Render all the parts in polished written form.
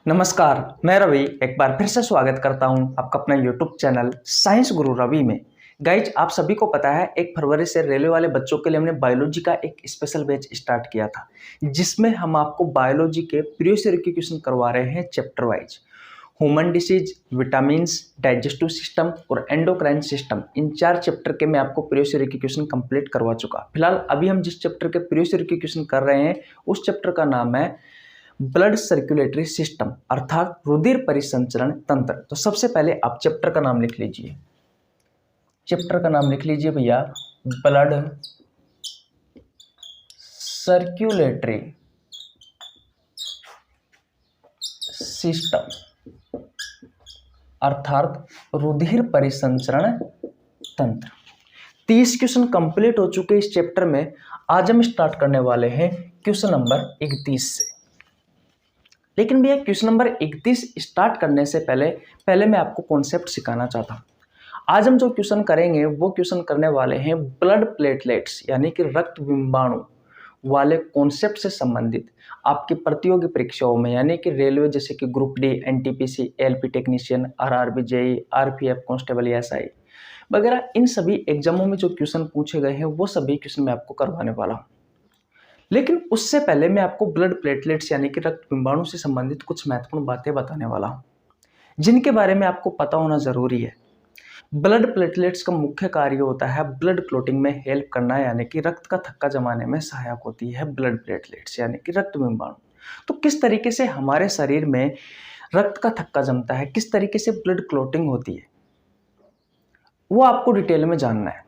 नमस्कार, मैं रवि एक बार फिर से स्वागत करता हूं आपका अपना यूट्यूब चैनल साइंस गुरु रवि में। गाइज, आप सभी को पता है 1 फरवरी से रेलवे वाले बच्चों के लिए हमने बायोलॉजी का एक स्पेशल बैच स्टार्ट किया था, जिसमें हम आपको बायोलॉजी के प्रीवियस ईयर के क्वेश्चन करवा रहे हैं chapter wise. Human disease, vitamins, digestive system और एंडोक्राइन सिस्टम, इन 4 चैप्टर के मैं आपको प्रीवियस ईयर के क्वेश्चन कंप्लीट करवा चुका। फिलहाल अभी हम जिस चैप्टर के प्रीवियस ईयर के क्वेश्चन कर रहे हैं उस चैप्टर का नाम है ब्लड सर्कुलेटरी सिस्टम, अर्थात रुधिर परिसंचरण तंत्र। तो सबसे पहले आप चैप्टर का नाम लिख लीजिए। चैप्टर का नाम लिख लीजिए भैया, ब्लड सर्कुलेटरी सिस्टम, अर्थात रुधिर परिसंचरण तंत्र। 30 क्वेश्चन कंप्लीट हो चुके इस चैप्टर में। आज हम स्टार्ट करने वाले हैं क्वेश्चन नंबर 31 से। लेकिन भैया, क्वेश्चन नंबर 31 स्टार्ट करने से पहले मैं आपको कॉन्सेप्ट सिखाना चाहता हूँ। आज हम जो क्वेश्चन करेंगे वो क्वेश्चन करने वाले हैं ब्लड प्लेटलेट्स यानी कि रक्त बिंबाणु वाले कॉन्सेप्ट से संबंधित। आपकी प्रतियोगी परीक्षाओं में यानी कि रेलवे जैसे कि group D, NTPC, LP technician, RRB, JE, RPF constable, SI वगैरह, इन सभी एग्जामों में जो क्वेश्चन पूछे गए हैं वो सभी क्वेश्चन मैं आपको करवाने वाला हूँ। लेकिन उससे पहले मैं आपको ब्लड प्लेटलेट्स यानी कि रक्त बिंबाणु से संबंधित कुछ महत्वपूर्ण बातें बताने वाला हूं, जिनके बारे में आपको पता होना जरूरी है। ब्लड प्लेटलेट्स का मुख्य कार्य होता है ब्लड क्लॉटिंग में हेल्प करना, यानी कि रक्त का थक्का जमाने में सहायक होती है ब्लड प्लेटलेट्स यानी कि रक्त बिंबाणु। तो किस तरीके से हमारे शरीर में रक्त का थक्का जमता है, किस तरीके से ब्लड क्लॉटिंग होती है, वो आपको डिटेल में जानना है।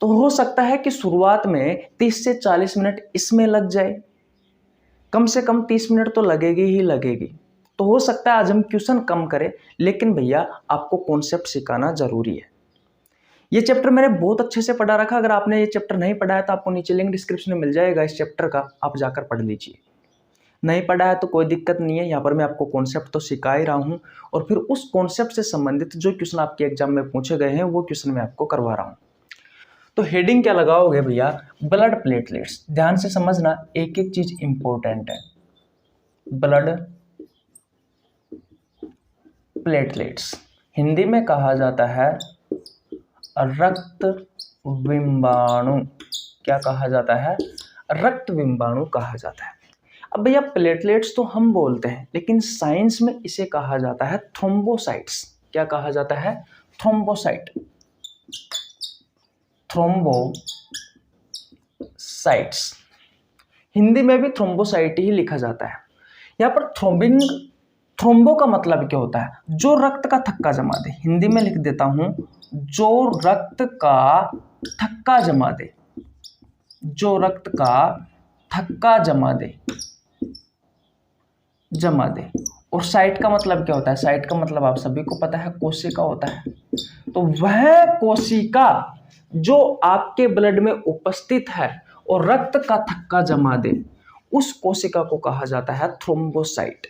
तो हो सकता है कि शुरुआत में 30 से 40 मिनट इसमें लग जाए, कम से कम 30 मिनट तो लगेगी ही लगेगी। तो हो सकता है आज हम क्वेश्चन कम करें, लेकिन भैया आपको कॉन्सेप्ट सिखाना जरूरी है। ये चैप्टर मैंने बहुत अच्छे से पढ़ा रखा। अगर आपने ये चैप्टर नहीं पढ़ा है तो आपको नीचे लिंक डिस्क्रिप्शन में मिल जाएगा इस चैप्टर का, आप जाकर पढ़ लीजिए। नहीं पढ़ा है तो कोई दिक्कत नहीं है, यहाँ पर मैं आपको कॉन्सेप्ट तो सिखा ही रहा हूँ, और फिर उस कॉन्सेप्ट से संबंधित जो क्वेश्चन आपके एग्जाम में पूछे गए हैं वो क्वेश्चन मैं आपको करवा रहा हूँ। तो हेडिंग क्या लगाओगे भैया? Blood platelets. ध्यान से समझना, एक एक चीज इंपॉर्टेंट है। ब्लड प्लेटलेट्स हिंदी में कहा जाता है रक्त बिंबाणु। क्या कहा जाता है? रक्त बिंबाणु कहा जाता है। अब भैया, प्लेटलेट्स तो हम बोलते हैं, लेकिन साइंस में इसे कहा जाता है थ्रोम्बोसाइट्स। क्या कहा जाता है? थ्रोम्बोसाइट। थ्रोम्बोसाइट्स, हिंदी में भी थ्रोम्बोसाइट ही लिखा जाता है। यहाँ पर थ्रोम्बो का मतलब क्या होता है? जो रक्त का थक्का जमा दे। हिंदी में लिख देता हूं, जो रक्त का थक्का जमा दे। जो रक्त का थक्का जमा दे। और साइट का मतलब क्या होता है? साइट का मतलब आप सभी को पता है, कोशिका होता है। तो वह कोशिका जो आपके ब्लड में उपस्थित है और रक्त का थक्का जमा दे, उस कोशिका को कहा जाता है थ्रोम्बोसाइट।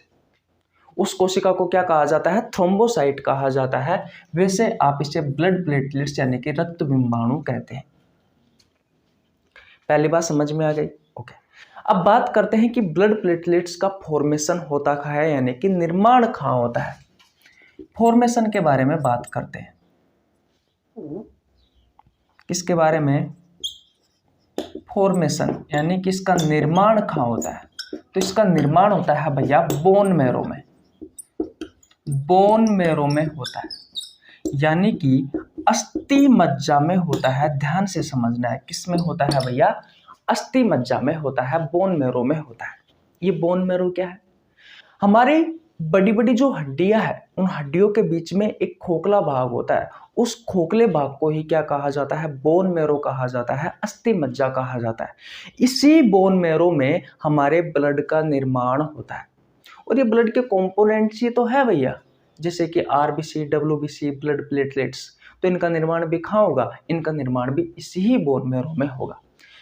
उस कोशिका को क्या कहा जाता है? थ्रोम्बोसाइट कहा जाता है। वैसे आप इसे ब्लड प्लेटलेट्स यानी कि रक्त बिंबाणु कहते हैं। पहली बात समझ में आ गई? ओके। अब बात करते हैं कि ब्लड प्लेटलेट्स का फॉर्मेशन होता कहाँ है, यानी कि निर्माण कहाँ होता है। फॉर्मेशन के बारे में बात करते हैं। किसके बारे में? फॉर्मेशन, यानी कि इसका निर्माण कहाँ होता है? तो इसका निर्माण होता है भैया बोन मैरो में। बोन मैरो में होता है, यानी कि अस्थि मज्जा में होता है। ध्यान से समझना है, किस में होता है भैया? अस्थि मज्जा में होता है, बोन मैरो में होता है। ये बोन मैरो क्या है? हमारी बड़ी बड़ी जो हड्डियां हैं, उन हड्डियों के बीच में एक खोखला भाग होता है। उस खोखले भाग को ही क्या कहा जाता है? बोन मैरो कहा जाता है, अस्थि मज्जा कहा जाता है। इसी बोन मैरो में हमारे ब्लड का निर्माण होता है। और ये ब्लड के कंपोनेंट्स ही तो है भैया, जैसे कि आरबीसी, डब्ल्यूबीसी, ब्लड प्लेटलेट्स। तो इनका निर्माण भी कहाँ होगा? इनका निर्माण भी इसी ही बोन मैरो में होगा।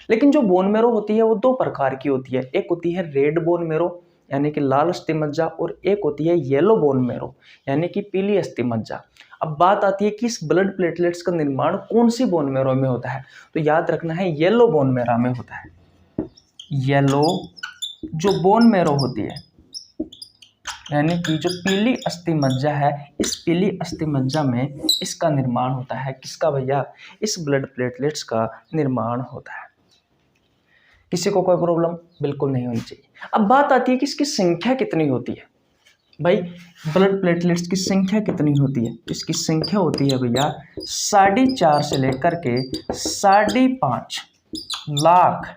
लेकिन जो बोन मैरो होती है वो 2 प्रकार की होती है। एक होती है रेड बोन मैरो यानी कि लाल अस्थि मज्जा, और एक होती है येलो बोन मैरो यानी कि पीली अस्थि मज्जा। अब बात आती है कि इस ब्लड प्लेटलेट्स का निर्माण कौन सी बोन मैरो में होता है, तो याद रखना है येलो बोन मैरो में होता है। येलो जो बोन मैरो होती है, यानी कि जो पीली अस्थि मज्जा है, इस पीली अस्थि मज्जा में इसका निर्माण होता है। किसका भैया? इस ब्लड प्लेटलेट्स का निर्माण होता है। किसी को कोई प्रॉब्लम बिल्कुल नहीं होनी चाहिए। अब बात आती है कि इसकी संख्या कितनी होती है। भाई ब्लड प्लेटलेट्स की संख्या कितनी होती है? इसकी संख्या होती है भैया 4.5 से लेकर के 5.5 लाख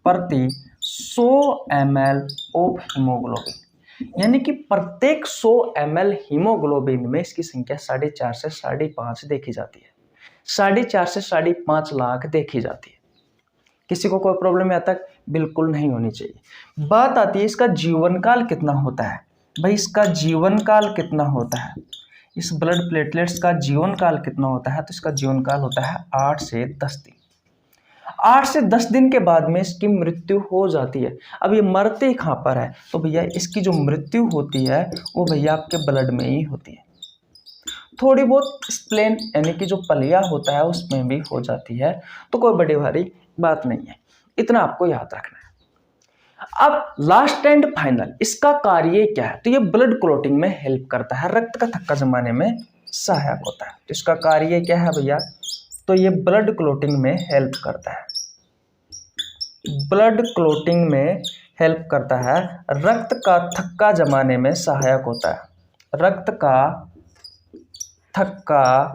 प्रति 100 ml ऑफ हीमोग्लोबिन। यानी कि प्रत्येक 100 ml हीमोग्लोबिन में इसकी संख्या 4.5 से 5.5 देखी जाती है। 4.5 से 5.5 लाख देखी जाती है। किसी को कोई प्रॉब्लम यहाँ तक बिल्कुल नहीं होनी चाहिए। बात आती है इसका जीवन काल कितना होता है। भाई इसका जीवन काल कितना होता है? इस ब्लड प्लेटलेट्स का जीवन काल कितना होता है? तो इसका जीवन काल होता है 8 से 10 दिन। 8 से 10 दिन के बाद में इसकी मृत्यु हो जाती है। अब ये मरते कहाँ पर है? तो भैया इसकी जो मृत्यु होती है वो भैया आपके ब्लड में ही होती है। थोड़ी बहुत स्प्लेन यानी कि जो पलिया होता है उसमें भी हो जाती है, तो कोई बड़ी भारी बात नहीं है, इतना आपको याद रखना है। अब लास्ट एंड फाइनल इसका कार्य क्या है? तो ये ब्लड क्लॉटिंग में हेल्प करता है, रक्त का थक्का जमाने में सहायक होता है। तो इसका कार्य क्या है भैया? तो ये ब्लड क्लॉटिंग में हेल्प करता है। ब्लड क्लॉटिंग में हेल्प करता है, रक्त का थक्का जमाने में सहायक होता है। रक्त का थक्का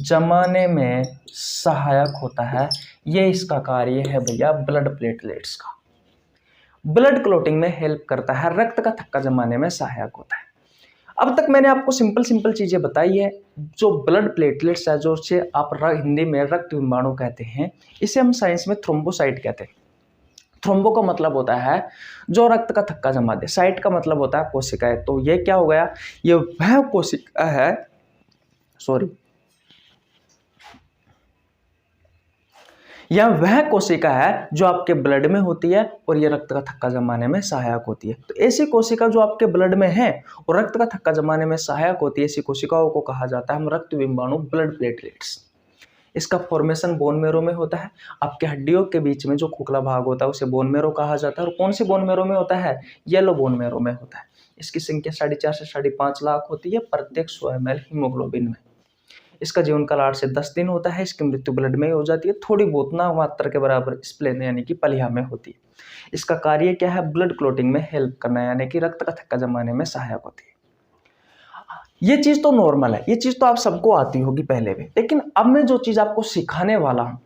जमाने में सहायक होता है। ये इसका कार्य है भैया ब्लड प्लेटलेट्स का। ब्लड क्लॉटिंग में हेल्प करता है, रक्त का थक्का जमाने में सहायक होता है। अब तक मैंने आपको सिंपल चीजें बताई है। जो ब्लड प्लेटलेट्स है, जो उसे आप हिंदी में रक्त विमाणु कहते हैं, इसे हम साइंस में थ्रोम्बोसाइट कहते हैं। थ्रोम्बो का मतलब होता है जो रक्त का थक्का जमा दे, साइट का मतलब होता है कोशिकाएं। तो ये क्या हो गया? ये वह कोशिका है, यह वह कोशिका है जो आपके ब्लड में होती है और यह रक्त का थक्का जमाने में सहायक होती है। तो ऐसी कोशिका जो आपके ब्लड में है और रक्त का थक्का जमाने में सहायक होती है, ऐसी कोशिकाओं को कहा जाता है हम रक्त विमाणु, ब्लड प्लेटलेट्स। इसका फॉर्मेशन बोन मेरो में होता है। आपके हड्डियों के बीच में जो खोखला भाग होता है उसे बोन मेरो कहा जाता है। और कौन सी बोन मेरो में होता है? येलो बोन मेरो में होता है। इसकी संख्या 4.5 से 5.5 लाख होती है प्रत्येक 100 ml हीमोग्लोबिन में। इसका जीवन काल 8 से 10 दिन होता है। इसकी मृत्यु ब्लड में हो जाती है, थोड़ी बहुत ना मात्रा के बराबर स्प्लेन यानी कि पलिया में होती है। इसका कार्य क्या है? ब्लड क्लॉटिंग में हेल्प करना, यानी कि रक्त का थक्का जमाने में सहायक होती है। ये चीज तो नॉर्मल है, ये चीज तो आप सबको आती होगी पहले भी, लेकिन अब मैं जो चीज आपको सिखाने वाला हूं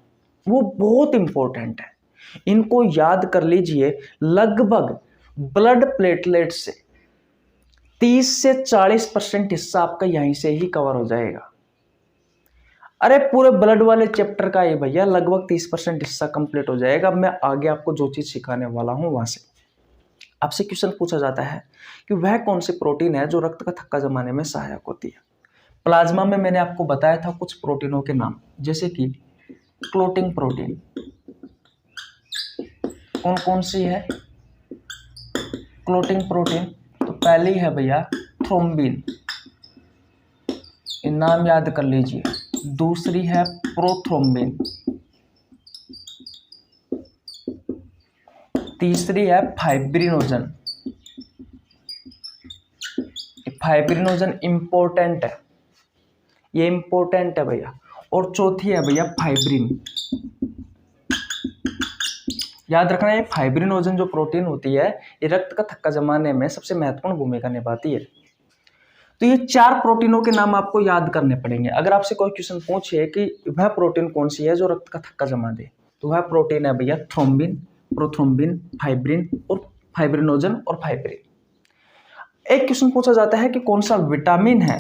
वो बहुत इंपॉर्टेंट है। इनको याद कर लीजिए। लगभग ब्लड प्लेटलेट से 30 से 40% हिस्सा आपका यहीं से ही कवर हो जाएगा। अरे पूरे ब्लड वाले चैप्टर का ये भैया लगभग 30% हिस्सा कंप्लीट हो जाएगा। अब मैं आगे आपको जो चीज सिखाने वाला हूं वहां से आपसे क्वेश्चन पूछा जाता है कि वह कौन सी प्रोटीन है जो रक्त का थक्का जमाने में सहायक होती है। प्लाज्मा में मैंने आपको बताया था कुछ प्रोटीनों के नाम, जैसे कि क्लोटिंग प्रोटीन। कौन कौन सी है क्लोटिंग प्रोटीन? तो पहली है भैया थ्रोम्बिन, ये नाम याद कर लीजिए। दूसरी है प्रोथ्रोम्बिन, तीसरी है फाइब्रिनोजन। फाइब्रिनोजन इंपॉर्टेंट है, ये इंपॉर्टेंट है भैया। और चौथी है भैया फाइब्रिन। याद रखना ये फाइब्रिनोजन जो प्रोटीन होती है ये रक्त का थक्का जमाने में सबसे महत्वपूर्ण भूमिका निभाती है। तो ये 4 प्रोटीनों के नाम आपको याद करने पड़ेंगे। अगर आपसे कोई क्वेश्चन पूछे कि वह प्रोटीन कौन सी है जो रक्त का थक्का जमा दे, तो वह प्रोटीन है भैया थ्रोम्बिन, प्रोथ्रोम्बिन, फाइब्रिन और फाइब्रिनोजन और फाइब्रिन। एक क्वेश्चन पूछा जाता है कि कौन सा विटामिन है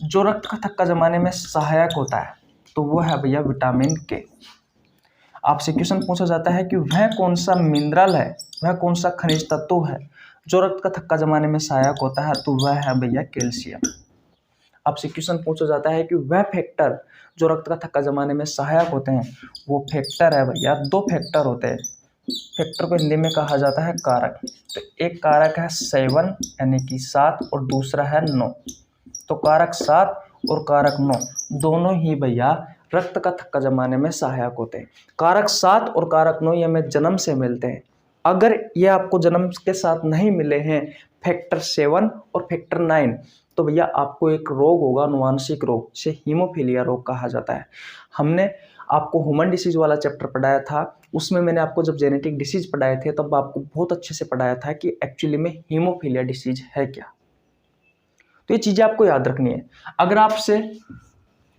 जो रक्त का थक्का जमाने में सहायक होता है, तो वो है भैया विटामिन के। आपसे क्वेश्चन पूछा जाता है कि वह कौन सा मिनरल है, वह कौन सा खनिज तत्व है जो रक्त का थक्का जमाने में सहायक होता है, तो वह है भैया कैल्शियम। आपसे क्वेश्चन पूछा जाता है कि वह फैक्टर जो रक्त का थक्का जमाने में सहायक होते हैं, वो फैक्टर है भैया, 2 फैक्टर होते हैं। फैक्टर को हिंदी में कहा जाता है कारक। तो एक कारक है 7 यानी कि 7 और दूसरा है 9। तो कारक 7 और कारक 9 दोनों ही भैया रक्त का थक्का जमाने में सहायक होते हैं। कारक 7 और कारक 9 ये हमें जन्म से मिलते हैं। अगर ये आपको जन्म के साथ नहीं मिले हैं फैक्टर 7 और फैक्टर 9, तो भैया आपको एक रोग होगा, अनुवांशिक रोग, जिसे हीमोफीलिया रोग कहा जाता है। हमने आपको ह्यूमन डिसीज वाला चैप्टर पढ़ाया था, उसमें मैंने आपको जब जेनेटिक डिसीज पढ़ाए थे तब आपको बहुत अच्छे से पढ़ाया था कि एक्चुअली में हीमोफीलिया डिसीज है क्या। तो ये चीज़ें आपको याद रखनी है। अगर आपसे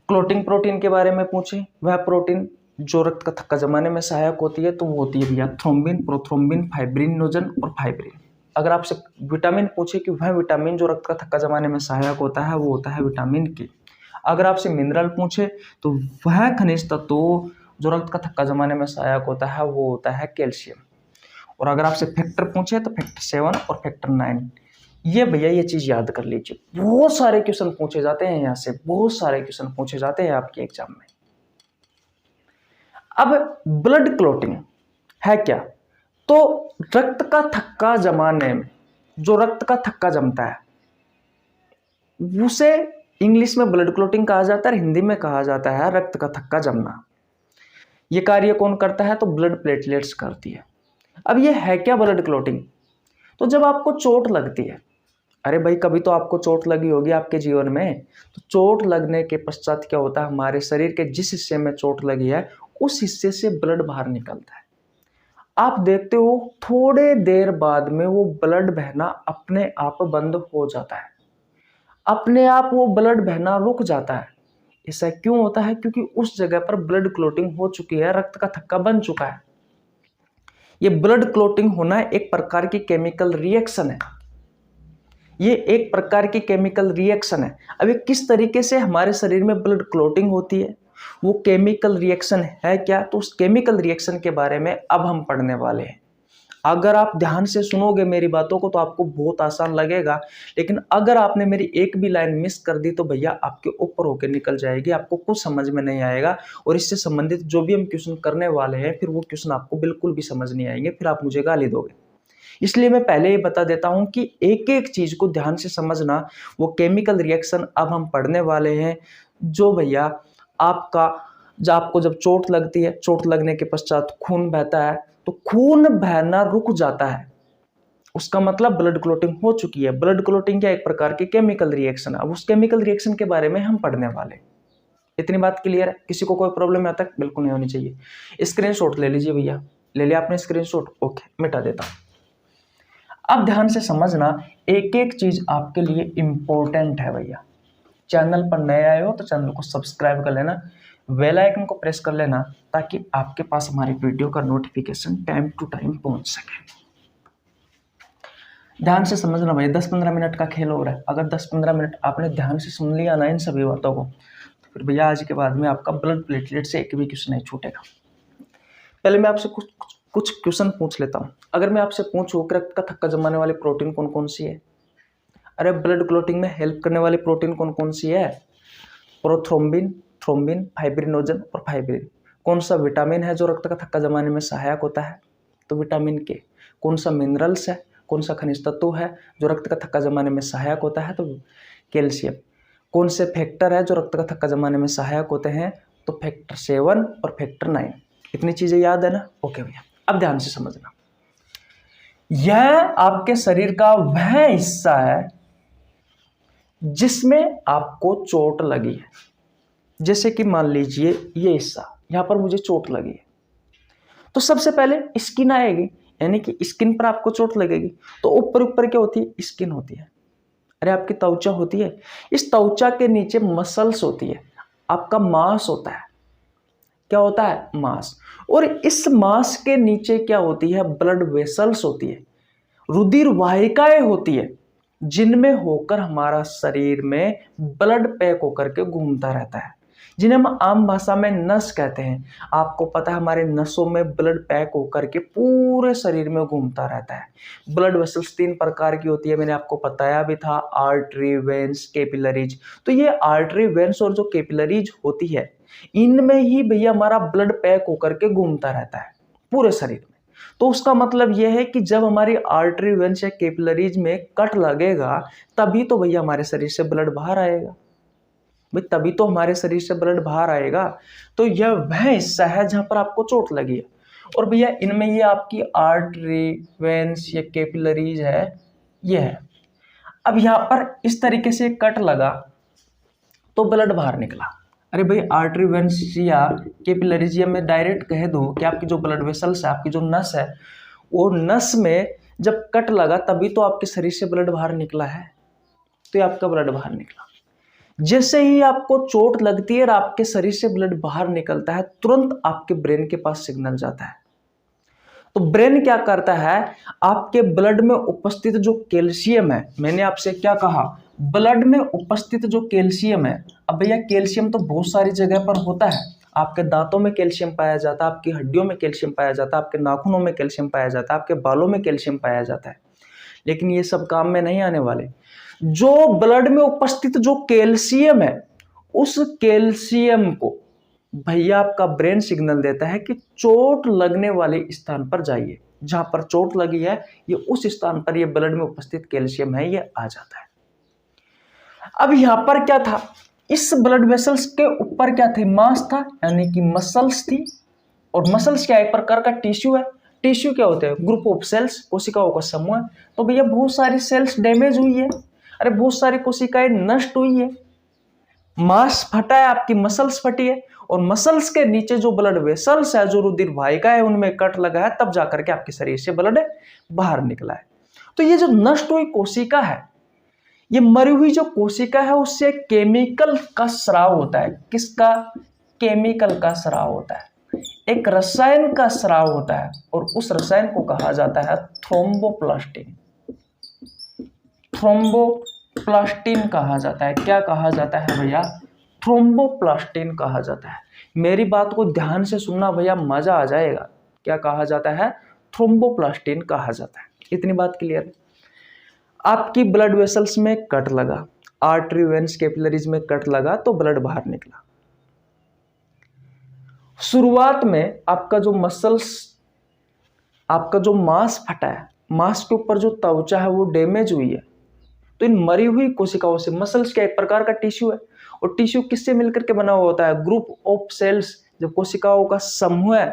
क्लोटिंग प्रोटीन के बारे में पूछें, वह प्रोटीन जो रक्त का थक्का जमाने में सहायक होती है तो वो होती है भैया थ्रोम्बिन, प्रोथ्रोम्बिन, फाइब्रिनोजन और फाइब्रिन। अगर आपसे विटामिन पूछे कि वह विटामिन जो रक्त का थक्का जमाने में सहायक होता है वो होता है विटामिन के। अगर आपसे मिनरल पूछे तो वह खनिज तत्व जो रक्त का थक्का जमाने में सहायक होता है वो होता है कैल्शियम। और अगर आपसे फैक्टर पूछे तो फैक्टर 7 और फैक्टर 9। ये भैया ये चीज याद कर लीजिए, बहुत सारे क्वेश्चन पूछे जाते हैं यहाँ से, बहुत सारे क्वेश्चन पूछे जाते हैं आपके एग्जाम में। अब ब्लड क्लॉटिंग है क्या? तो रक्त का थक्का जमाने में जो रक्त का थक्का जमता है उसे इंग्लिश में ब्लड क्लॉटिंग कहा जाता है, हिंदी में कहा जाता है रक्त का थक्का जमना। ये कार्य कौन करता है? तो ब्लड प्लेटलेट्स करती है। अब ये है क्या ब्लड क्लॉटिंग? तो जब आपको चोट लगती है, अरे भाई कभी तो आपको चोट लगी होगी आपके जीवन में, तो चोट लगने के पश्चात क्या होता है, हमारे शरीर के जिस हिस्से में चोट लगी है उस हिस्से से ब्लड बाहर निकलता है। आप देखते हो थोड़े देर बाद में वो ब्लड बहना अपने आप बंद हो जाता है, अपने आप वो ब्लड बहना रुक जाता है। ऐसा क्यों होता है? क्योंकि उस जगह पर ब्लड क्लॉटिंग हो चुकी है, रक्त का थक्का बन चुका है। ये ब्लड क्लॉटिंग होना एक प्रकार की केमिकल रिएक्शन है, ये एक प्रकार की केमिकल रिएक्शन है। अब ये किस तरीके से हमारे शरीर में ब्लड क्लॉटिंग होती है, वो केमिकल रिएक्शन है क्या, तो उस केमिकल रिएक्शन के बारे में अब हम पढ़ने वाले हैं। अगर आप ध्यान से सुनोगे मेरी बातों को तो आपको बहुत आसान लगेगा, लेकिन अगर आपने मेरी एक भी लाइन मिस कर दी तो भैया आपके ऊपर होकर निकल जाएगी, आपको कुछ समझ में नहीं आएगा और इससे संबंधित जो भी हम क्वेश्चन करने वाले हैं फिर वो क्वेश्चन आपको बिल्कुल भी समझ नहीं आएंगे, फिर आप मुझे गाली दोगे। इसलिए मैं पहले ही बता देता हूं कि एक एक चीज को ध्यान से समझना। वो केमिकल रिएक्शन अब हम पढ़ने वाले हैं जो भैया आपको जब चोट लगती है, चोट लगने के पश्चात खून बहता है, तो खून बहना रुक जाता है, उसका मतलब ब्लड क्लॉटिंग हो चुकी है। ब्लड क्लॉटिंग क्या एक प्रकार की केमिकल रिएक्शन है। अब उस केमिकल रिएक्शन के बारे में हम पढ़ने वाले। इतनी बात क्लियर है? किसी को कोई प्रॉब्लम यहाँ तक बिल्कुल नहीं होनी चाहिए। स्क्रीनशॉट ले लीजिए भैया, ले लिया आपने स्क्रीनशॉट? ओके, मिटा देता हूं। अब ध्यान से समझना, एक एक चीज आपके लिए इंपॉर्टेंट है भैया। चैनल पर नए आए हो तो चैनल को सब्सक्राइब कर लेना, बेल आइकन को प्रेस कर लेना ताकि आपके पास हमारी वीडियो का नोटिफिकेशन टाइम टू टाइम पहुंच सके। ध्यान से समझना भैया, 10-15 मिनट का खेल हो रहा है। अगर 10-15 मिनट आपने ध्यान से सुन लिया ना इन सभी बातों को, तो फिर भैया आज के बाद में आपका ब्लड प्लेटलेट से एक भी क्वेश्चन नहीं छूटेगा। पहले मैं आपसे कुछ क्वेश्चन पूछ लेता हूँ। अगर मैं आपसे पूछूं कि रक्त का थक्का जमाने वाली प्रोटीन कौन कौन सी है? अरे ब्लड क्लॉटिंग में हेल्प करने वाली प्रोटीन कौन कौन सी है? प्रोथ्रोम्बिन, थ्रोम्बिन, फाइब्रिनोजन और फाइब्रिन। कौन सा विटामिन है जो रक्त का थक्का जमाने में सहायक होता है? तो विटामिन के। कौन सा मिनरल्स है, कौन सा खनिज तत्व है जो रक्त का थक्का जमाने में सहायक होता है? तो कैल्शियम। कौन से फैक्टर है जो रक्त का थक्का जमाने में सहायक होते हैं? तो फैक्टर 7 और फैक्टर 9। इतनी चीजें याद है ना? ओके भैया, अब ध्यान से समझना, यह आपके शरीर का वह हिस्सा है जिसमें आपको चोट लगी है। जैसे कि मान लीजिए ये हिस्सा, यहां पर मुझे चोट लगी है, तो सबसे पहले स्किन आएगी, यानी कि स्किन पर आपको चोट लगेगी। तो ऊपर ऊपर क्या होती है? स्किन होती है। अरे आपकी त्वचा होती है, इस त्वचा के नीचे मसल्स होती है, आपका मांस होता है। क्या होता है? मांस। और इस मांस के नीचे क्या होती है? ब्लड वेसल्स होती है, रुधिर वाहिकाएं होती है, जिनमें होकर हमारा शरीर में ब्लड पैक होकर के घूमता रहता है, जिन्हें हम आम भाषा में नस कहते हैं। आपको पता है हमारे नसों में ब्लड पैक होकर के पूरे शरीर में घूमता रहता है। ब्लड वेसल्स 3 प्रकार की होती है, मैंने आपको बताया भी था, आर्टरी, वेन्स, कैपिलरीज। तो ये आर्टरी, वेन्स और जो कैपिलरीज होती है, इनमें ही भैया हमारा ब्लड पैक होकर के घूमता रहता है पूरे शरीर में। तो उसका मतलब यह है कि जब हमारी आर्टरी, वेन्स या कैपिलरीज में कट लगेगा तभी तो भैया हमारे शरीर से ब्लड बाहर आएगा। भाई तभी तो हमारे शरीर से ब्लड बाहर आएगा। तो यह वह हिस्सा है जहां पर आपको चोट लगी है। और भैया इनमें ये आपकी आर्टरी, वेन्स या कैपिलरीज है, ये है। अब यहाँ पर इस तरीके से कट लगा तो ब्लड बाहर निकला। अरे भाई आर्टरी, वेन्स या कैपिलरीज, या मैं डायरेक्ट कह दूं कि आपकी जो ब्लड वेसल्स है, आपकी जो नस है, वो नस में जब कट लगा तभी तो आपके शरीर से ब्लड बाहर निकला है, तो ये आपका ब्लड बाहर निकला। जैसे ही आपको चोट लगती है और आपके शरीर से ब्लड बाहर निकलता है, तुरंत आपके ब्रेन के पास सिग्नल जाता है। तो ब्रेन क्या करता है, आपके ब्लड में उपस्थित जो कैल्शियम है, मैंने आपसे क्या कहा, ब्लड में उपस्थित जो कैल्शियम है, अब भैया कैल्शियम तो बहुत सारी जगह पर होता है। आपके दांतों में कैल्शियम पाया जाता है, आपकी हड्डियों में कैल्शियम पाया जाता है, आपके नाखूनों में कैल्शियम पाया जाता है, आपके बालों में कैल्शियम पाया जाता है, लेकिन ये सब काम में नहीं आने वाले। जो ब्लड में उपस्थित जो कैल्शियम है, उस कैल्शियम को भैया आपका ब्रेन सिग्नल देता है कि चोट लगने वाले स्थान पर जाइए। जहां पर चोट लगी है, ये उस स्थान पर ये ब्लड में उपस्थित कैल्शियम है, ये आ जाता है। अब यहां पर क्या था, इस ब्लड वेसल्स के ऊपर क्या थे, मांस था, यानी कि मसल्स थी। और मसल्स क्या है, एक प्रकार का टिश्यू है। टिश्यू क्या होते हैं, ग्रुप ऑफ सेल्स, कोशिकाओं का समूह। तो भैया बहुत सारी सेल्स डैमेज हुई है, अरे बहुत सारी कोशिकाएं नष्ट हुई है, मांस फटा है, आपकी मसल्स फटी है, और मसल्स के नीचे जो ब्लड वेसल्स है, जो रुधिर वाहिका है, उनमें कट लगा है, तब जाकर के आपके शरीर से ब्लड बाहर निकला है। तो ये जो नष्ट हुई कोशिका है, ये मरी हुई जो कोशिका है, उससे केमिकल का स्राव होता है। किसका, केमिकल का स्राव होता है, एक रसायन का स्राव होता है, और उस रसायन को कहा जाता है थ्रोम्बोप्लास्टिन। थ्रोम्बोप्लास्टिन कहा जाता है। क्या कहा जाता है भैया, थ्रोम्बोप्लास्टिन कहा जाता है। मेरी बात को ध्यान से सुनना भैया, मजा आ जाएगा। क्या कहा जाता है, थ्रोम्बोप्लास्टिन कहा जाता है। इतनी बात क्लियर है। आपकी ब्लड वेसल्स में कट लगा, आर्टरी, वेन्स, कैपिलरीज में कट लगा तो ब्लड बाहर निकला। शुरुआत में आपका जो मसल्स, आपका जो मांस फटा है, मांस के ऊपर जो त्वचा है वो डैमेज हुई है। तो इन मरी हुई कोशिकाओं से, मसल्स क्या एक प्रकार का टिश्यू है, और टिश्यू किससे मिलकर के बना हुआ होता है, ग्रुप ऑफ सेल्स। जब कोशिकाओं का समूह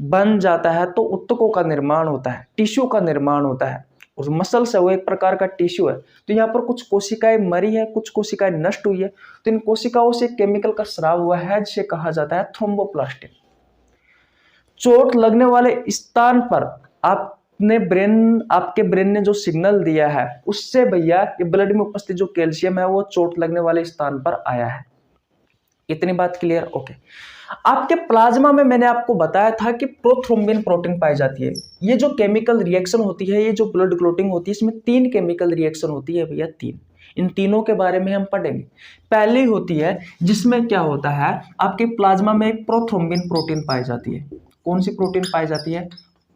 बन जाता है तो ऊतकों का निर्माण होता है, टिश्यू का निर्माण होता है। और मसल्स है वो एक प्रकार का टिश्यू है। तो यहाँ पर कुछ कोशिकाएं मरी है, कुछ कोशिकाएं नष्ट हुई है, तो इन कोशिकाओं से केमिकल का स्राव हुआ है, जिसे कहा जाता है थ्रोम्बोप्लास्टिन। चोट लगने वाले स्थान पर आपके ब्रेन ने जो सिग्नल दिया है, उससे भैया ये ब्लड में उपस्थित जो कैल्शियम है वो चोट लगने वाले स्थान पर आया है। इतनी बात क्लियर, ओके। आपके प्लाज्मा में मैंने आपको बताया था कि प्रोथ्रोम्बिन प्रोटीन पाई जाती है। ये जो केमिकल रिएक्शन होती है, ये जो ब्लड क्लॉटिंग होती है, इसमें 3 केमिकल रिएक्शन होती है भैया, 3। इन तीनों के बारे में हम पढ़ेंगे। पहली होती है जिसमें क्या होता है, आपके प्लाज्मा में एक प्रोथ्रोम्बिन प्रोटीन पाई जाती है। कौन सी प्रोटीन पाई जाती है,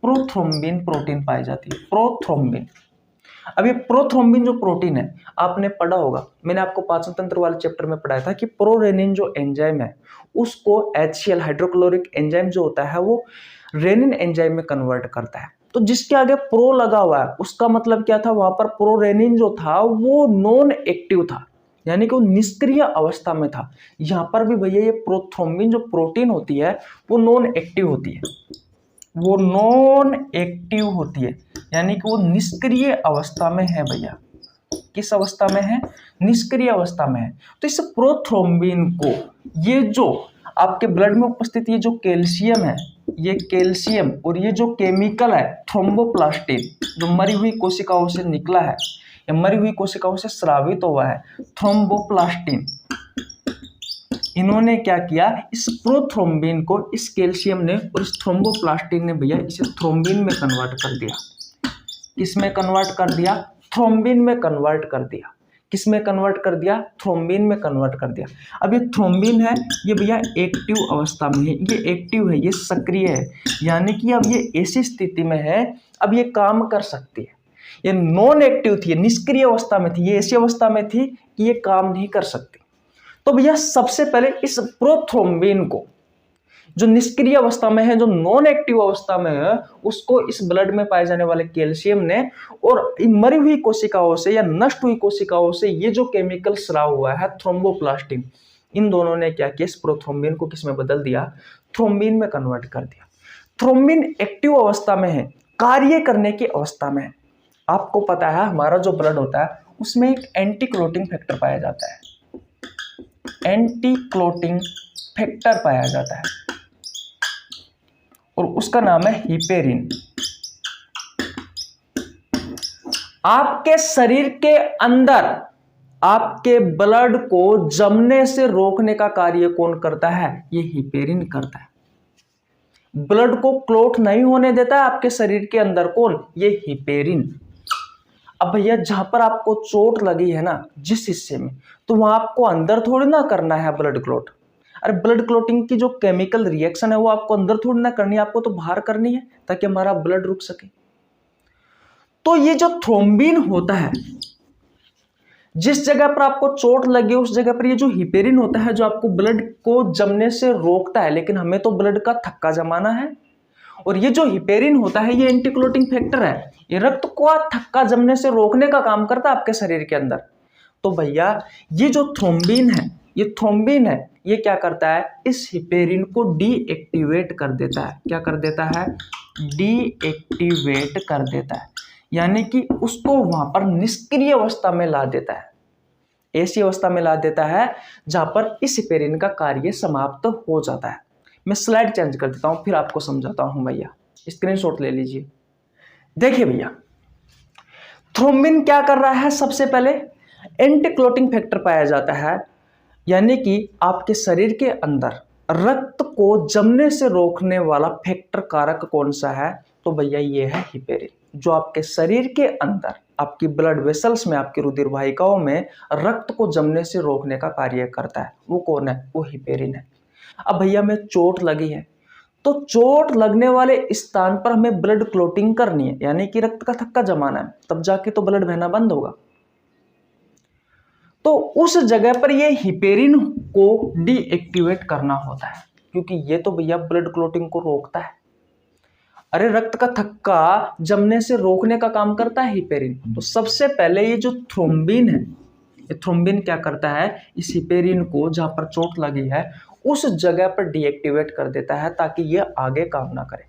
प्रोथ्रोम्बिन प्रोटीन पाई जाती है, प्रोथ्रोम्बिन। अब ये प्रोथ्रोम्बिन जो प्रोटीन है, आपने पढ़ा होगा, मैंने आपको पाचन तंत्र वाले चैप्टर में पढ़ाया था कि प्रोरेनिन जो एंजाइम है, उसको HCl हाइड्रोक्लोरिक एंजाइम जो होता है वो रेनिन एंजाइम में कन्वर्ट करता है। तो जिसके आगे प्रो लगा हुआ है, उसका मतलब क्या था, वहां पर प्रोरेनिन जो था वो नॉन एक्टिव था, यानी कि वो निष्क्रिय अवस्था में था। यहाँ पर भी भैया ये प्रोथ्रोम्बिन जो प्रोटीन होती है वो नॉन एक्टिव होती है, वो नॉन एक्टिव होती है, यानी कि वो निष्क्रिय अवस्था में है भैया। किस अवस्था में है, निष्क्रिय अवस्था में है। तो इस प्रोथ्रोम्बिन को, ये जो आपके ब्लड में उपस्थित ये जो कैल्शियम है, ये कैल्शियम और ये जो केमिकल है थ्रोम्बोप्लास्टिन, जो मरी हुई कोशिकाओं से निकला है या मरी हुई कोशिकाओं से स्रावित हुआ है, थ्रोम्बोप्लास्टिन, इन्होंने क्या किया, इस प्रोथ्रोम्बिन को, इस कैल्शियम ने और इस थ्रोम्बोप्लास्टिन ने भैया इसे थ्रोम्बिन में कन्वर्ट कर दिया। किस में कन्वर्ट कर दिया, थ्रोम्बिन में कन्वर्ट कर दिया। किस में कन्वर्ट कर दिया, थ्रोम्बिन में कन्वर्ट कर दिया। अब ये थ्रोम्बिन है, ये भैया एक्टिव अवस्था में है, ये एक्टिव है, ये सक्रिय है, यानी कि अब ये ऐसी स्थिति में है, अब ये काम कर सकती है। ये नॉन एक्टिव थी, निष्क्रिय अवस्था में थी, ये ऐसी अवस्था में थी कि ये काम नहीं कर सकती। तो भैया सबसे पहले इस प्रोथ्रोम्बिन को, जो निष्क्रिय अवस्था में है, जो नॉन एक्टिव अवस्था में है, उसको इस ब्लड में पाए जाने वाले कैल्शियम ने और मरी हुई कोशिकाओं से या नष्ट हुई कोशिकाओं से ये जो केमिकल स्राव हुआ है थ्रोम्बोप्लास्टिन, इन दोनों ने क्या किया, इस प्रोथ्रोम्बिन को किस में बदल दिया, थ्रोम्बिन में कन्वर्ट कर दिया। थ्रोम्बिन एक्टिव अवस्था में है, कार्य करने की अवस्था में है। आपको पता है हमारा जो ब्लड होता है उसमें एक एंटी क्लोटिंग फैक्टर पाया जाता है, एंटी क्लोटिंग फैक्टर पाया जाता है और उसका नाम है हिपेरिन। आपके शरीर के अंदर आपके ब्लड को जमने से रोकने का कार्य कौन करता है? ये हिपेरिन करता है। ब्लड को क्लोट नहीं होने देता है आपके शरीर के अंदर कौन? ये हिपेरिन। अब भैया जहां पर आपको चोट लगी है ना, जिस हिस्से में, तो वहां आपको अंदर थोड़ी ना करना है ब्लड क्लोट। अरे ब्लड क्लोटिंग की जो केमिकल रिएक्शन है वो आपको अंदर थोड़ी ना करनी है, आपको तो बाहर करनी है ताकि हमारा ब्लड रुक सके। तो ये जो थ्रोम्बिन होता है, जिस जगह पर आपको चोट लगी उस जगह पर ये जो हिपेरिन होता है जो आपको ब्लड को जमने से रोकता है, लेकिन हमें तो ब्लड का थक्का जमाना है। और ये जो हिपेरिन होता है ये एंटी क्लोटिंग फैक्टर है, ये रक्त को थक्का जमने से रोकने का काम करता है आपके शरीर के अंदर। तो भैया ये जो थ्रोम्बिन है, ये थ्रोम्बिन है, ये क्या करता है? इस हिपेरिन को डीएक्टिवेट कर देता है। क्या कर देता है? डीएक्टिवेट कर देता है, यानी कि उसको वहां पर निष्क्रिय अवस्था में ला देता है, ऐसी अवस्था में ला देता है जहां पर इस हिपेरिन का कार्य समाप्त हो जाता है। मैं स्लाइड चेंज कर देता हूं फिर आपको समझाता हूं भैया, स्क्रीनशॉट ले लीजिए। देखिए भैया थ्रोम्बिन क्या कर रहा है? सबसे पहले एंटी क्लोटिंग फैक्टर पाया जाता है, यानी कि आपके शरीर के अंदर रक्त को जमने से रोकने वाला फैक्टर कारक कौन सा है? तो भैया ये है हिपेरिन, जो आपके शरीर के अंदर आपकी ब्लड वेसल्स में, आपकी रुधिर वाहिकाओं में रक्त को जमने से रोकने का कार्य करता है। वो कौन है? वो हिपेरिन है। अब भैया में चोट लगी है, तो चोट लगने वाले स्थान पर हमें ब्लड क्लोटिंग करनी है, यानी कि रक्त का थक्का जमाना है, तब जाके तो ब्लड बहना बंद होगा। तो उस जगह पर ये हिपेरिन को डीएक्टिवेट करना होता है, क्योंकि ये तो भैया ब्लड क्लोटिंग को रोकता है। अरे रक्त का थक्का जमने से रोकने का काम करता है हिपेरिन। तो सबसे पहले ये जो थ्रोम्बिन है, ये थ्रोम्बिन क्या करता है? इस हिपेरिन को जहां पर चोट लगी है उस जगह पर डीएक्टिवेट कर देता है, ताकि ये आगे काम ना करे।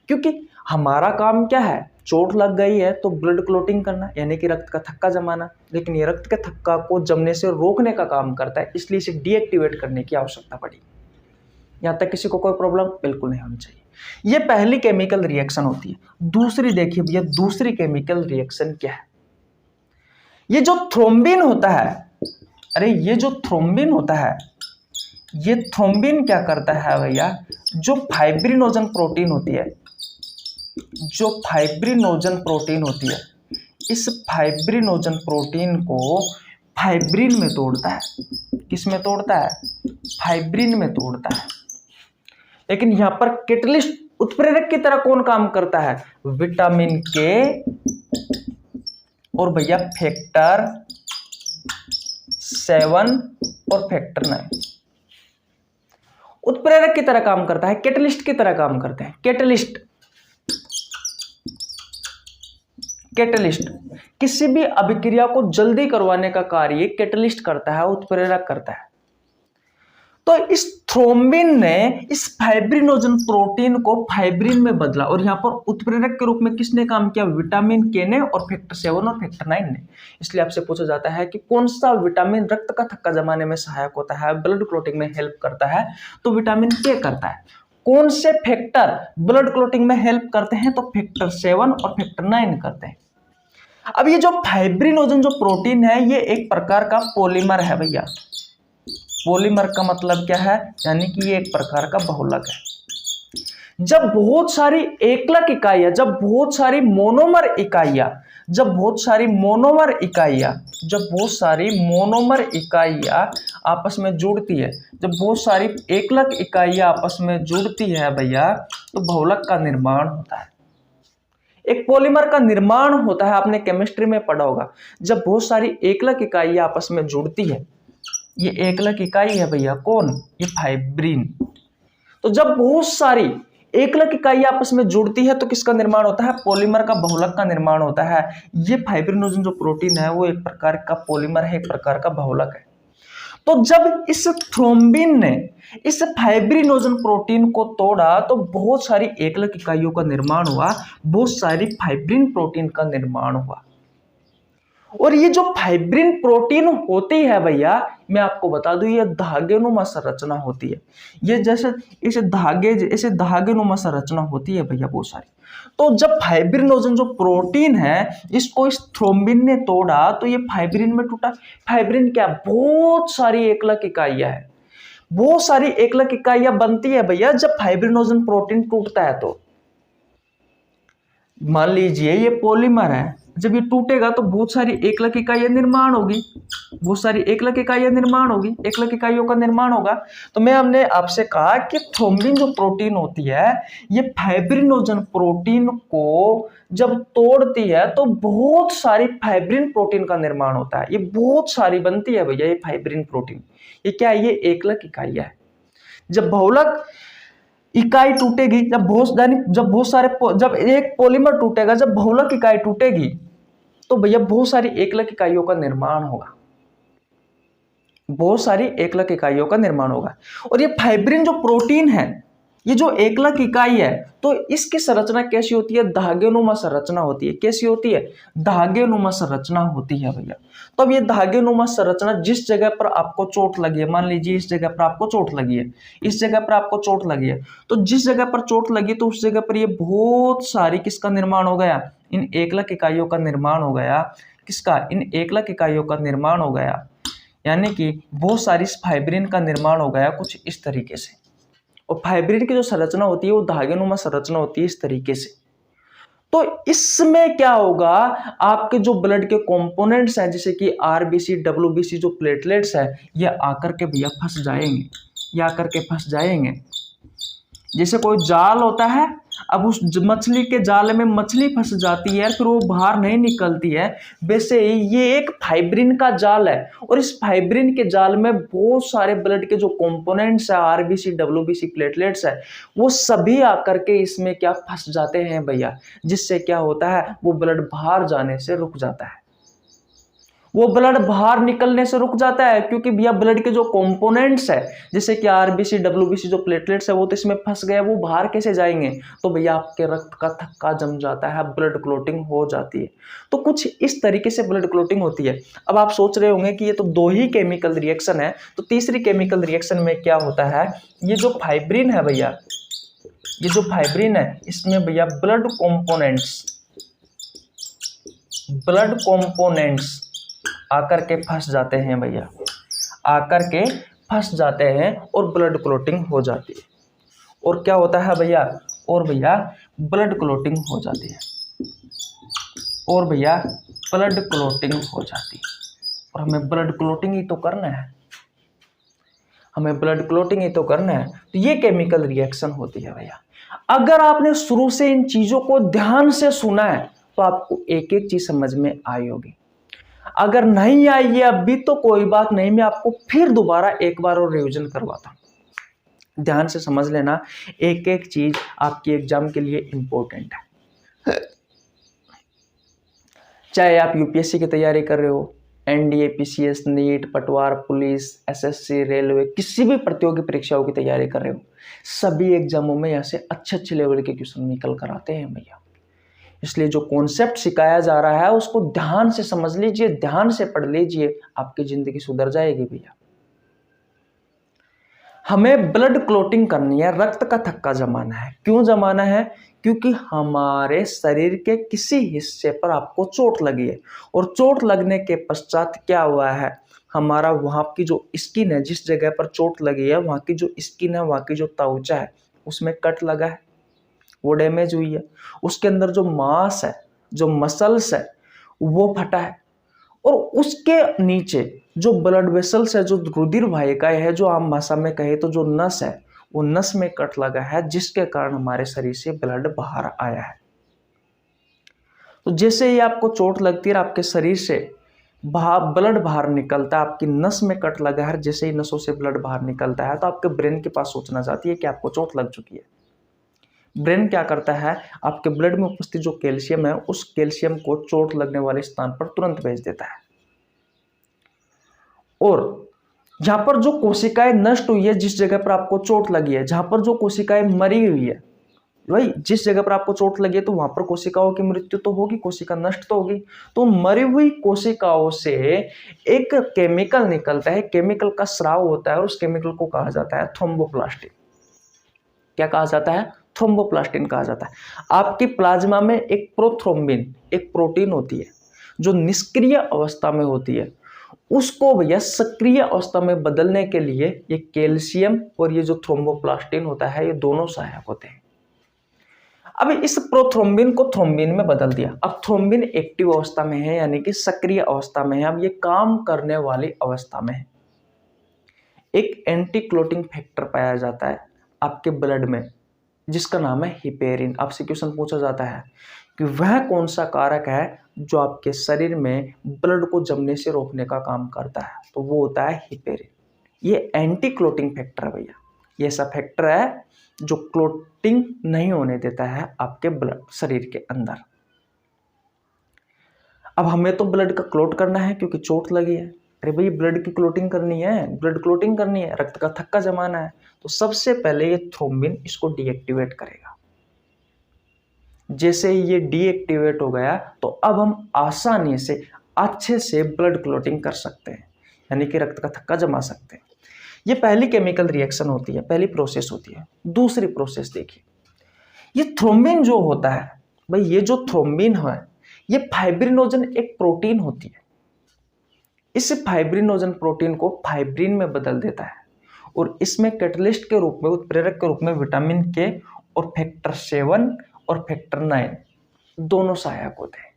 क्योंकि हमारा काम क्या है? चोट लग गई है तो ब्लड क्लोटिंग करना, यानी कि रक्त का थक्का जमाना, लेकिन ये रक्त के थक्का को जमने से रोकने का काम करता है, इसलिए इसे डीएक्टिवेट करने की आवश्यकता पड़ी। यहां तक किसी को कोई प्रॉब्लम बिल्कुल नहीं होनी चाहिए। ये पहली केमिकल रिएक्शन होती है। दूसरी देखिए भैया, दूसरी केमिकल रिएक्शन क्या है? ये जो थ्रोम्बिन होता है, अरे ये जो थ्रोम्बिन होता है, ये थ्रोम्बिन क्या करता है भैया? जो फाइब्रिनोजन प्रोटीन होती है, जो फाइब्रिनोजन प्रोटीन होती है, इस फाइब्रिनोजन प्रोटीन को फाइब्रिन में तोड़ता है। किस में तोड़ता है? फाइब्रिन में तोड़ता है। लेकिन यहां पर कैटलिस्ट उत्प्रेरक की तरह कौन काम करता है? विटामिन के और भैया फैक्टर 7 और फैक्टर 9 उत्प्रेरक की तरह काम करता है, कैटलिस्ट की तरह काम करते हैं। कैटलिस्ट किसी भी अभिक्रिया को जल्दी करवाने का कार्य कैटलिस्ट करता है, उत्प्रेरक करता है। तो इस थ्रोम्बिन ने इस फाइब्रिनोजन प्रोटीन को फाइब्रिन में बदला, और यहां पर उत्प्रेरक के रूप में किसने काम किया? विटामिन के ने और फैक्टर 7 और फैक्टर 9 ने। इसलिए आपसे पूछा जाता है कि कौन सा विटामिन रक्त का थक्का जमाने में सहायक होता है, ब्लड क्लोटिंग में हेल्प करता है? तो विटामिन के करता है। कौन से फैक्टर ब्लड क्लोटिंग में हेल्प करते हैं? तो फैक्टर 7 और फैक्टर 9 करते हैं। अब ये जो फाइब्रिनोजन जो प्रोटीन है ये एक प्रकार का पॉलीमर है भैया। पॉलीमर का मतलब क्या है? यानी कि ये एक प्रकार का बहुलक है। जब बहुत सारी एकलक इकाइयां, जब बहुत सारी मोनोमर इकाइयां आपस में जुड़ती है, जब बहुत सारी एकलक इकाइयां आपस में जुड़ती है भैया, तो बहुलक का निर्माण होता है। एक पॉलीमर का निर्माण होता है, आपने केमिस्ट्री में पढ़ा होगा। जब बहुत सारी एकलक इकाइयां आपस में जुड़ती है, ये एकलक इकाई है भैया कौन? ये फाइब्रिन। तो जब बहुत सारी एकलक इकाइयां आपस में जुड़ती है तो किसका निर्माण होता है? पॉलीमर का, बहुलक का निर्माण होता है। ये फाइब्रिनोजन जो प्रोटीन है वो एक प्रकार का पॉलीमर है, एक प्रकार का बहुलक है। तो जब इस थ्रोम्बिन ने इस फाइब्रिनोजन प्रोटीन को तोड़ा तो बहुत सारी एकलक इकाइयों का निर्माण हुआ, बहुत सारी फाइब्रिन प्रोटीन का निर्माण हुआ। और ये जो फाइब्रिन प्रोटीन होती है भैया, मैं आपको बता दूं, ये धागेनुमा संरचना होती है। ये जैसे इस धागेनुमा संरचना होती है भैया बहुत सारी। तो जब फाइब्रिनोजन जो प्रोटीन है इसको इस थ्रोम्बिन ने तोड़ा तो ये फाइब्रिन में टूटा। फाइब्रिन क्या, बहुत सारी एकलक इकाइयां है, बहुत सारी एकलक इकाइयां बनती है भैया जब फाइब्रिनोजन प्रोटीन टूटता है। तो मान लीजिए ये पॉलीमर है, जब ये टूटेगा तो बहुत सारी एकलक इकाइयां निर्माण होगी, बहुत सारी एकलक इकाइयां निर्माण होगी, एकलक इकाइयों का निर्माण होगा। तो मैं हमने आपसे कहा कि थ्रोम्बिन जो प्रोटीन होती है ये फाइब्रिनोजन प्रोटीन को जब तोड़ती है तो बहुत सारी फाइब्रिन प्रोटीन का निर्माण होता है। ये बहुत सारी बनती है भैया ये फाइब्रिन प्रोटीन। ये क्या है, ये एकलक इकाइयां है। जब बहुलक इकाई टूटेगी, जब एक पॉलीमर टूटेगा, जब बहुलक इकाई टूटेगी तो भैया बहुत सारी एकलक इकाइयों का निर्माण होगा, बहुत सारी एकलक इकाइयों का निर्माण होगा। और ये फाइब्रिन जो प्रोटीन है, ये जो एकलक इकाई है, तो इसकी संरचना कैसी होती है, धागेनुमा संरचना होती है। कैसी होती है, धागेनुमा संरचना होती है भैया। तो अब ये धागेनुमा संरचना जिस जगह पर आपको चोट लगी है, मान लीजिए इस जगह पर आपको चोट लगी है, इस जगह पर आपको चोट लगी है, तो जिस जगह पर चोट लगी तो उस जगह पर ये बहुत सारी किसका निर्माण हो गया, इन एकलक इकाइयों का निर्माण हो गया। किसका, इन एकलक इकाइयों का निर्माण हो गया, यानी कि बहुत सारी फाइब्रिन का निर्माण हो गया कुछ इस तरीके से। और फाइब्रिन की जो संरचना होती है वो धागेनुमा संरचना होती है इस तरीके से। तो इसमें क्या होगा, आपके जो ब्लड के कंपोनेंट्स हैं जैसे कि आरबीसी, डब्ल्यूबीसी, जो प्लेटलेट्स है, ये आकर के भैया फंस जाएंगे, ये आकर के फंस जाएंगे। जैसे कोई जाल होता है, अब उस मछली के जाल में मछली फंस जाती है, फिर वो बाहर नहीं निकलती है, वैसे ही ये एक फाइब्रिन का जाल है। और इस फाइब्रिन के जाल में बहुत सारे ब्लड के जो कंपोनेंट्स है, आरबीसी, डब्ल्यूबीसी, प्लेटलेट्स है, वो सभी आकर के इसमें क्या फंस जाते हैं भैया, जिससे क्या होता है, वो ब्लड बाहर जाने से रुक जाता है, वो ब्लड बाहर निकलने से रुक जाता है। क्योंकि भैया ब्लड के जो कंपोनेंट्स है जैसे कि आरबीसी, डब्ल्यूबीसी, जो प्लेटलेट्स है, वो तो इसमें फंस गए, वो बाहर कैसे जाएंगे, तो भैया आपके रक्त का थक्का जम जाता है, ब्लड क्लोटिंग हो जाती है। तो कुछ इस तरीके से ब्लड क्लोटिंग होती है। अब आप सोच रहे होंगे कि ये तो दो ही केमिकल रिएक्शन है, तो तीसरी केमिकल रिएक्शन में क्या होता है, ये जो फाइब्रिन है भैया, ये जो फाइब्रिन है इसमें भैया ब्लड कंपोनेंट्स आकर के फंस जाते हैं भैया, आकर के फंस जाते हैं और ब्लड क्लोटिंग हो जाती है। और क्या होता है भैया, और भैया ब्लड क्लोटिंग हो जाती है, और भैया ब्लड क्लोटिंग हो जाती है। और हमें ब्लड क्लोटिंग ही तो करना है, हमें ब्लड क्लोटिंग ही तो करना है। तो ये केमिकल रिएक्शन होती है भैया। अगर आपने शुरू से इन चीजों को ध्यान से सुना है तो आपको एक एक चीज समझ में आई होगी। अगर नहीं आई है अभी तो कोई बात नहीं, मैं आपको फिर दोबारा एक बार और रिवीजन करवाता हूं। ध्यान से समझ लेना, एक एक चीज आपकी एग्जाम के लिए इंपॉर्टेंट है। चाहे आप यूपीएससी की तैयारी कर रहे हो, एनडीए, पीसीएस, नीट, पटवार, पुलिस, एसएससी, रेलवे, किसी भी प्रतियोगी परीक्षाओं की तैयारी कर रहे हो, सभी एग्जामों में यहाँ से अच्छे अच्छे लेवल के क्वेश्चन निकल कर आते हैं भैया। इसलिए जो कॉन्सेप्ट सिखाया जा रहा है उसको ध्यान से समझ लीजिए, ध्यान से पढ़ लीजिए, आपकी जिंदगी सुधर जाएगी भैया। हमें ब्लड क्लोटिंग करनी है, रक्त का थक्का जमाना है। क्यों जमाना है, क्योंकि हमारे शरीर के किसी हिस्से पर आपको चोट लगी है, और चोट लगने के पश्चात क्या हुआ है, हमारा वहां की जो स्किन है, जिस जगह पर चोट लगी है वहां की जो स्किन है, वहां की जो त्वचा है, उसमें कट लगा है, वो डैमेज हुई है। उसके अंदर जो मांस है, जो मसल्स है, वो फटा है। और उसके नीचे जो ब्लड वेसल्स है, जो रुधिर वाहिकाएं है, जो आम भाषा में कहे तो जो नस है, वो नस में कट लगा है, जिसके कारण हमारे शरीर से ब्लड बाहर आया है। तो जैसे ही आपको चोट लगती है, आपके शरीर से ब्लड बाहर निकलता है, आपकी नस में कट लगा है, जैसे ही नसों से ब्लड बाहर निकलता है तो आपके ब्रेन के पास सूचना जाती है कि आपको चोट लग चुकी है। ब्रेन क्या करता है, आपके ब्लड में उपस्थित जो कैल्शियम है, उस कैल्शियम को चोट लगने वाले स्थान पर तुरंत भेज देता है। और यहां पर जो कोशिकाएं नष्ट हुई है, जिस जगह पर आपको चोट लगी है, जहां पर जो कोशिकाएं मरी हुई है, भाई जिस जगह पर आपको चोट लगी है तो वहां पर कोशिकाओं की मृत्यु तो होगी, कोशिका नष्ट तो होगी। तो मरी हुई कोशिकाओं से एक केमिकल निकलता है, केमिकल का स्राव होता है और उस केमिकल को कहा जाता है थ्रोम्बोप्लास्टिन। क्या कहा जाता है? थ्रोम्बोप्लास्टिन कहा जाता है। आपकी प्लाज्मा में एक प्रोथ्रोम्बिन, एक प्रोटीन होती है जो निष्क्रिय अवस्था में होती है, उसको भैया सक्रिय अवस्था में बदलने के लिए ये कैल्शियम और ये जो थ्रोम्बोप्लास्टिन होता है, ये दोनों सहायक होते हैं। अब इस प्रोथ्रोम्बिन को थ्रोम्बिन में बदल दिया। अब थ्रोम्बिन एक्टिव अवस्था में है, यानी कि सक्रिय अवस्था में है। अब ये काम करने वाली अवस्था में है। एक एंटी क्लोटिंग फैक्टर पाया जाता है आपके ब्लड में, जिसका नाम है हिपेरिन। आपसे क्वेश्चन पूछा जाता है कि वह कौन सा कारक है जो आपके शरीर में ब्लड को जमने से रोकने का काम करता है, तो वो होता है हिपेरिन। ये एंटी क्लोटिंग फैक्टर है भैया। ये ऐसा फैक्टर है जो क्लोटिंग नहीं होने देता है आपके ब्लड शरीर के अंदर। अब हमें तो ब्लड का क्लोट करना है क्योंकि चोट लगी है। अरे भाई ब्लड की क्लोटिंग करनी है, ब्लड क्लोटिंग करनी है, रक्त का थक्का जमाना है, तो सबसे पहले ये थ्रोम्बिन इसको डीएक्टिवेट करेगा। जैसे ही ये डीएक्टिवेट हो गया तो अब हम आसानी से अच्छे से ब्लड क्लोटिंग कर सकते हैं, यानी कि रक्त का थक्का जमा सकते हैं। ये पहली केमिकल रिएक्शन होती है, पहली प्रोसेस होती है। दूसरी प्रोसेस देखिए, ये थ्रोम्बिन जो होता है भाई, ये जो थ्रोम्बिन है ये फाइब्रिनोजन एक प्रोटीन होती है। इस फाइब्रिनोजन प्रोटीन को फाइब्रिन में बदल देता है और इसमें कैटलिस्ट के रूप में, उत्प्रेरक के रूप में विटामिन के और फैक्टर 7 और फैक्टर 9 दोनों सहायक होते हैं।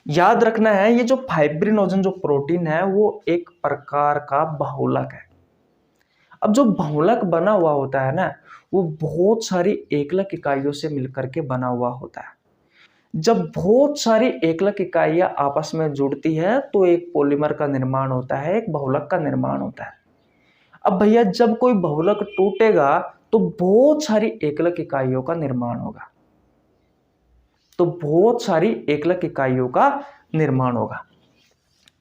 याद रखना है, ये जो फाइब्रिनोजन जो प्रोटीन है वो एक प्रकार का बहुलक है। अब जो बहुलक बना हुआ होता है ना, वो बहुत सारी एकलक इकाइयों से मिलकर के बना हुआ होता है। जब बहुत सारी एकलक इकाइयां आपस में जुड़ती है तो एक पॉलीमर का निर्माण होता है, एक बहुलक का निर्माण होता है। अब भैया जब कोई बहुलक टूटेगा तो बहुत सारी एकलक इकाइयों का निर्माण होगा, तो बहुत सारी एकलक इकाइयों का निर्माण होगा।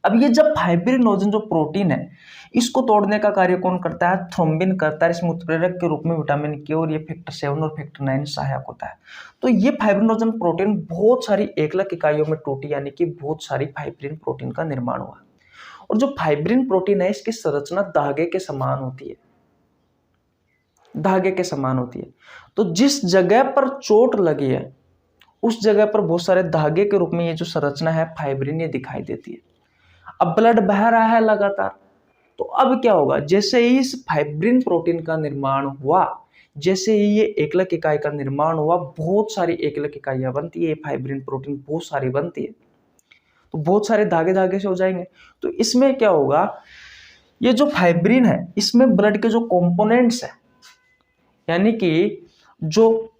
अब ये जब फाइब्रिनोजन जो प्रोटीन है, इसको तोड़ने का कार्य कौन करता है? थ्रोम्बिन करता है। इसमें उत्प्रेरक के रूप में विटामिन के और ये फैक्टर 7 और फैक्टर 9 सहायक होता है। तो ये फाइब्रिनोजन प्रोटीन बहुत सारी एकलक इकाइयों में टूटी, यानी कि बहुत सारी फाइब्रिन प्रोटीन का निर्माण हुआ। और जो फाइब्रिन प्रोटीन है इसकी संरचना धागे के समान होती है, धागे के समान होती है। तो जिस जगह पर चोट लगी है उस जगह पर बहुत सारे धागे के रूप में ये जो संरचना है फाइब्रिन, ये दिखाई देती है। अब ब्लड बह रहा है लगातार, तो अब क्या होगा? जैसे ही इस फाइब्रिन प्रोटीन का निर्माण हुआ, जैसे ही ये एकलक इकाई का निर्माण हुआ, बहुत सारी एकलक इकाइयां बनती है, फाइब्रिन प्रोटीन बहुत सारी बनती है, तो बहुत सारे धागे धागे से हो जाएंगे। तो इसमें क्या होगा? ये जो फाइब्रिन है इसमें ब्लड के जो कंपोनेंट्स है, यानी कि जो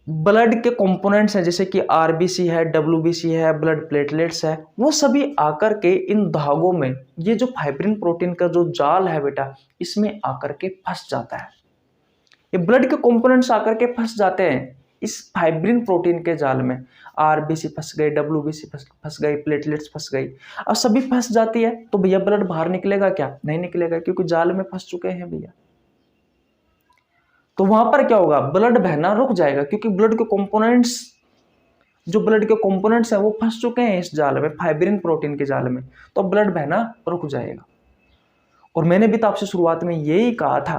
ब्लड के कंपोनेंट्स हैं, जैसे कि आरबीसी है, डब्ल्यूबीसी है, ब्लड प्लेटलेट्स है, वो सभी आकर के इन धागों में, ये जो फाइब्रिन प्रोटीन का जो जाल है बेटा, इसमें आकर के फंस जाता है। ये ब्लड के कंपोनेंट्स आकर के फंस जाते हैं इस फाइब्रिन प्रोटीन के जाल में। आरबीसी फंस गई, डब्ल्यूबीसी फंस गई, प्लेटलेट्स फंस गई। अब सभी फंस जाती है तो भैया ब्लड बाहर निकलेगा क्या? नहीं निकलेगा, क्योंकि जाल में फंस चुके हैं भैया। तो वहां पर क्या होगा? ब्लड बहना रुक जाएगा, क्योंकि ब्लड के कंपोनेंट्स, जो ब्लड के कंपोनेंट्स हैं वो फंस चुके हैं इस जाल में, फाइब्रिन प्रोटीन के जाल में, तो ब्लड बहना रुक जाएगा। और मैंने भी तो आपसे शुरुआत में यही कहा था